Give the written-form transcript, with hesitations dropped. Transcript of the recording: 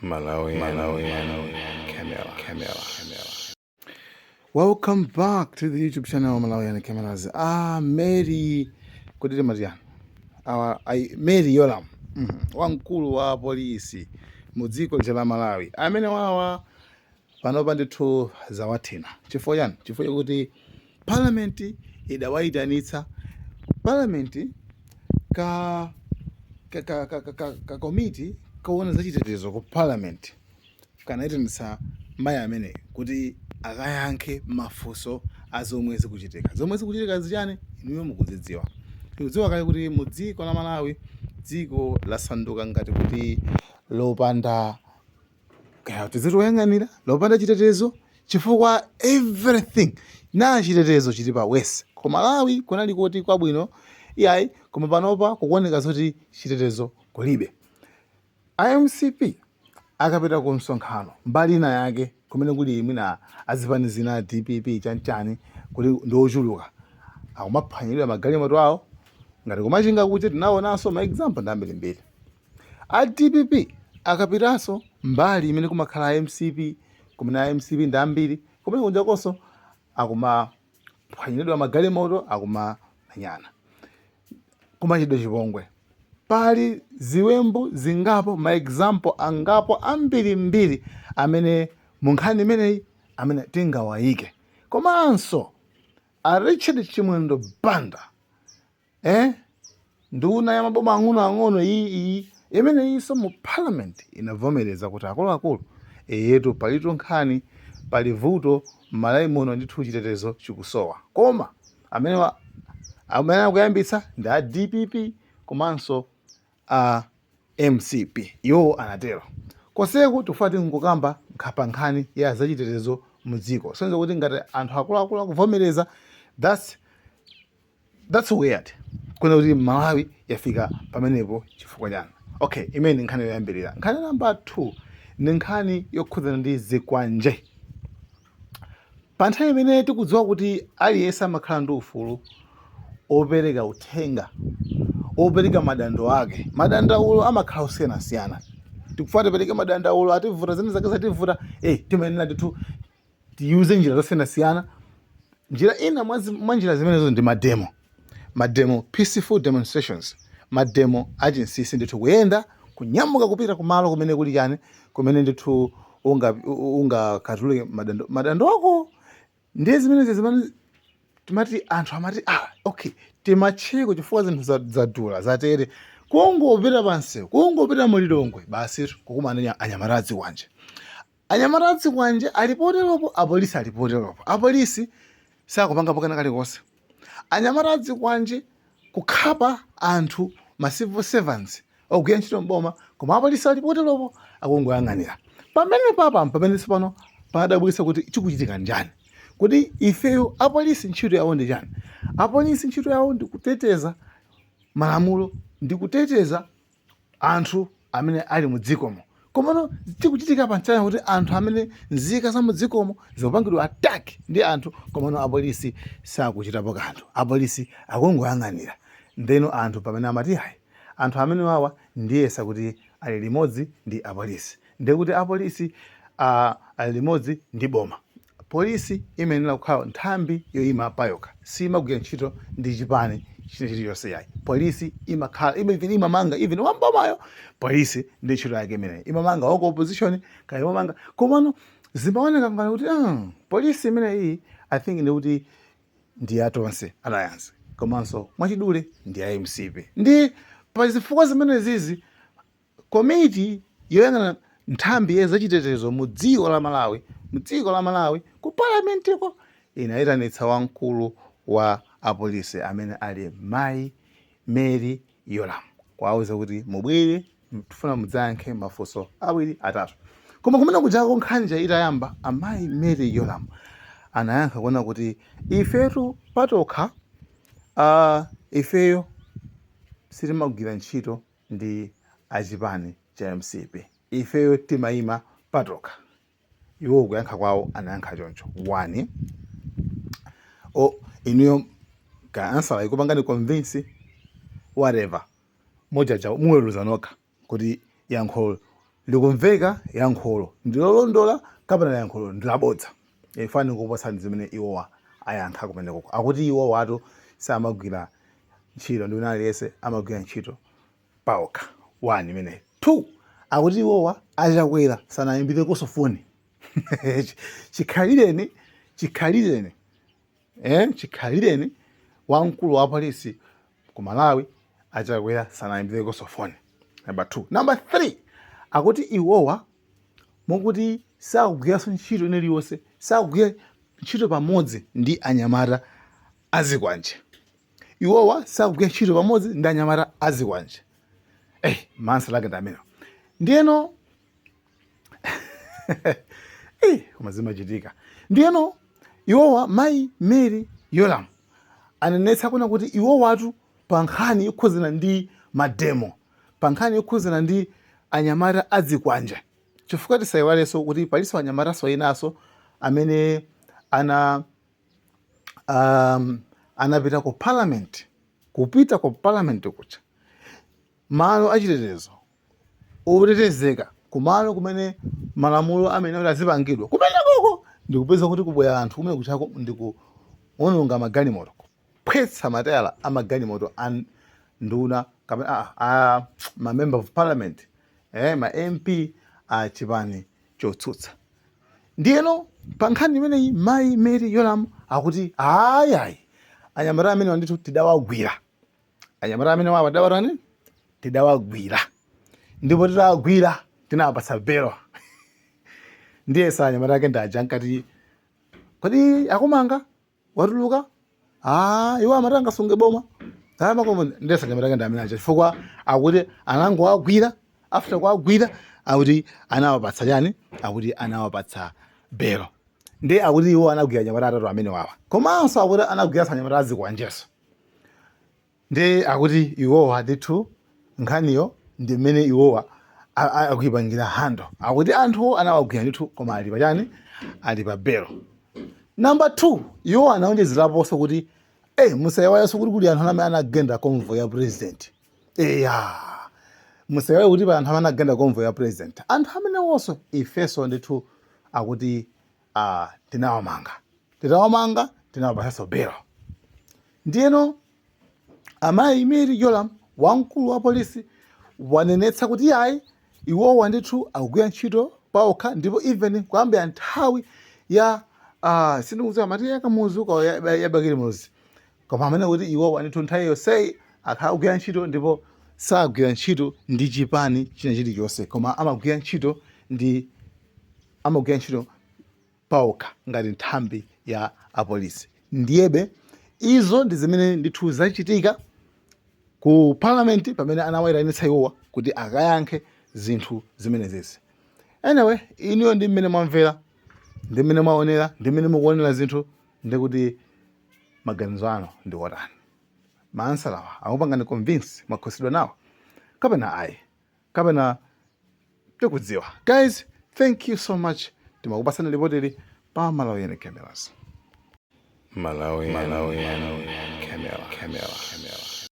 Malawian Camera. Welcome back to the YouTube channel Malawian Cameras. Mary kudile Marian. Mary Yolam. Wamkulu wa polisi mudziko la Malawi. Amene wawa panopa ndithu zawathina. Chifukwa yani? Chifukwa kuti parliament idawayitanitsa parliament ka committee kaona zachitetezo ku parliament kanayitanitsa mayi amene kuti akayankhe mafunso azomwe zikuchitika. Zomwe zikuchitika zichani inuyo mukuzidziwa. Tikudziwa kale kuti mu dziko la Malawi dziko lasanduka ngati kuti lopanda kaya tizitoyang'anira lopanda chitetezo chifukwa everything na chitetezo chili pa wese. Ku Malawi kunali kuti kwabwino iyayi koma panopa kukuoneka zoti chitetezo kulibe. IMCP akapita ku msonkhano mbali ina yake kumene kuli mwina azipani zina DPP chanchani kuti ndiochuluka akumaphwanyirira magalimoto awo ngati kumachinga kuti tinaonanso ma example ndambirimbiri. A DPP akapitanso mbali imene kumakhala IMCP kumene IMCP ndambiri kumene kunjakonso akumaphwanyiridwa magalimoto akumanyana kumachidwa chipongwe. Pali ziwembu zingapo ma example angapo ambirimbiri amene munkhani imeneyi amene tingawayike. Komanso a Richard Chimwendo Banda nduna ya maboma ang'ono iyi imene iso mu parliament inavomereza kuti akuluakulu yetu palitu nkhani pali vuto Malawi muno ndithu chitetezo chikusowa. Koma amene akuyambitsa ndi a DPP komanso a MCP iwo anatero. Koseku tufati nkukamba pa nkhani ya zachitetezo mudziko. Sonze kuti ngati anthu akuluakulu akuvomereza that's weird. Kuna kuti Malawi yafika pamenepo chifukwa chani. Okay, imene nkhani yoyambirira. Nkhani namba 2 ni nkhani yokhudzana ndi zikwanje. Pa nthawi imene tikudziwa kuti aliyense amakhala ndi ufulu opereka uthenga, opereka madandaulo ake. Madandaulo amakhala osiyanasiyana. Tikufuna tipereke madandaulo ativuta zene zake zativuta timayenera ndithu tiyuze njira zosiyanasiyana. Njira ina mwa njira zimenezo ndi mademo peaceful demonstrations. Mademo agencies ndithu kuyenda kunyamuka kupita kumalo kumene kuli chani kumene ndithu ungakatulike madandaulo ako ndiye zimene timati anthu amati okay timacheko chifukwa zinthu zadula zatere kungopita pansi kungopita mulilongwe basi kukumana anyamatazi kwanje. Anyamatazi kwanje alipoteropo apolisi alipoteropo. Apolisi sakupanga pokana kalikonse. Anyamatazi kwanje kukhapa anthu ma civil servants ogwira ntchito mboma koma apolisi alipoteropo akungoyang'anira. Pamene pano padabwisa kuti chikuchitika njani. Kuti ifeyo apolisi ntchito yawo ndi chani. Apolisi ntchito yawo ndi kuteteza malamulo ndi kuteteza anthu amene ali mu dzikomo. Komano tikuchitika panchaya kuti anthu amene nzika za mu dzikomo zikupangidwa attack ndi anthu komano apolisi sakuchitapo kanthu. Apolisi akungoyang'anira. Ndeno anthu pamene amati anthu amene wawa ndiyesa kuti ali limodzi ndi apolisi. Ndiye kuti apolisi ali limodzi ndi boma. Polisi imenera kukhala nthambi yoyima payokha. Simagwira ntchito ndi chipani chilichonse yayi. Polisi imakhala imamanga even wambomayo polisi ndi ntchito yake imeneyi. Imamanga wako opposition kaya imamanga. Komano zimaoneka ngati kuti polisi imeneyi I think ndi kuti ndi atonse alliance. Komanso mwachidule ndi IMCP. Ndi pa zifukwa zimenezizi committee yoyang'ana nthambi zachitetezo mu dziko la Malawi ku parliamentiko inayitanitsa wamkulu wa apolisi amene ali Mayi Mary Yolam kwauza kuti mubwere tifuna mudzayankhe mafunso awiri atatu. Koma kumene kujako nkhanja itayamba amayi Mary Yolam anayankha kuona kuti ifetu patokha ifeyo sitimagwira ntchito ndi achipani cha MCP. Ifeyo timayima patokha. Iwo kuyankha kwawo anayankha choncho. 1 inuyo ka answer ikupangani convince whatever mojaja muweruza nokha kuti yankho likumveka yankhulo ndilolondola kapena yankhulo ndilabodza. Ifani kupotsani zimene iwowa ayankha kumeneko. Akuti iwo watu samagwira ntchito ndi wina aliyense, amagwira ntchito pawokha. 1 imene. 2 akuti iwowa achakwera sanayimbireko foni. Chikhalireni wamkulu wa polisi ku Malawi achakwera sanayimbireko foni. Number 2. Number 3 akuti iwowa mokuti sakugwiranso ntchito iliyonse, sakugwira ntchito pamodzi ndi anyamata azikwanje. Iwowa sakugwira ntchito pamodzi ndi anyamata azikwanje. Mansa lake ndameno. Ndiyeno koma zimachitika. Ndiyeno iwowa mayi Mary Yoram anenetsa kuna kuti iwo watu pa nkhani yokhuzana ndi mademo, pa nkhani yokhuzana ndi anyamata azikwanje. Chifukwa tisayiwalenso kuti palinso anyamataso enaso amene anapita ku parliament, kupita ku parliament kucha malo achitetezo otetezeka, kumalo kumene malamulo amene azipangidwa kumenekoko ndikupeza kuti kubwera anthu kumene kuchako ndikuononga magalimoto, kuphetsa matayala amagalimoto a nduna kapena ma member of parliament, ma MP a chipani chotsutsa. Ndiyeno pa nkhani imeneyi mayi Mary Yoram akuti ayayi anyamata amene wanditu tidawagwira. Anyamata amene wawa tidawarani tidawagwira, ndipo tidawagwira tinawapatsa belo. Ndiye sa anyamata ake ndaja nkati kodi akumanga watuluka iwo amata angasunge boma makomo. Ndiye sa anyamata ake ndamene aja chifukwa akuti anangowagwira, after kuwagwira akuti anawapatsa chani, akuti anawapatsa belo. Ndiye akuti iwo anagwira anyamata atatu amene wawa, komanso akuti anagwira anyamata azikwanjeso. Ndiye akuti iwowa ndithu nkhaniyo ndi mmene iwowa akuyipangira hando. Akuti anthu anawagwira ndithu koma ali pachani, ali pa belo. Number 2 iwo anaonjezeraponso kuti musayiwalenso kuti kuli anthu amene anagenda convoy ya president. Musayiwale kuti pa anthu amene anagenda convoy ya president, anthu amene wonso ifeso ndithu akuti tinawamanga tinawapatsanso belo. Ndiyeno amayi Mary Yoram wamkulu wa polisi wanenetsa kuti ayi iwowa ndithu akugwira ntchito pawokha, ndipo even kuyambira nthawi ya sindikudziwa mati yakamuzi uka yabakilimuzi, koma amene kuti iwowa ndithu nthawi yonseyi akugwira ntchito ndipo sagwira ntchito ndi chipani china chilichonse, koma amagwira ntchito pawokha ngati nthambi ya apolisi. Ndiyebe izo ndi zimene ndithu zachitika ku parliament pamene anawayitanitsa iwowa kuti akayankhe zinthu zimenezezi. Anyway, iniyo ndi mmene mwamvera, ndi mmene mwaonera, ndi mmene mukuonera zinthu, ndikuti maganizo ano ndi otani. Maansalawa akupangani convince mwakhusidwa nawo kapena ayi, kapena tikudziwa. Guys, thank you so much. Timakupasani ripoti pa Malawian Cameras. Malawian Camera.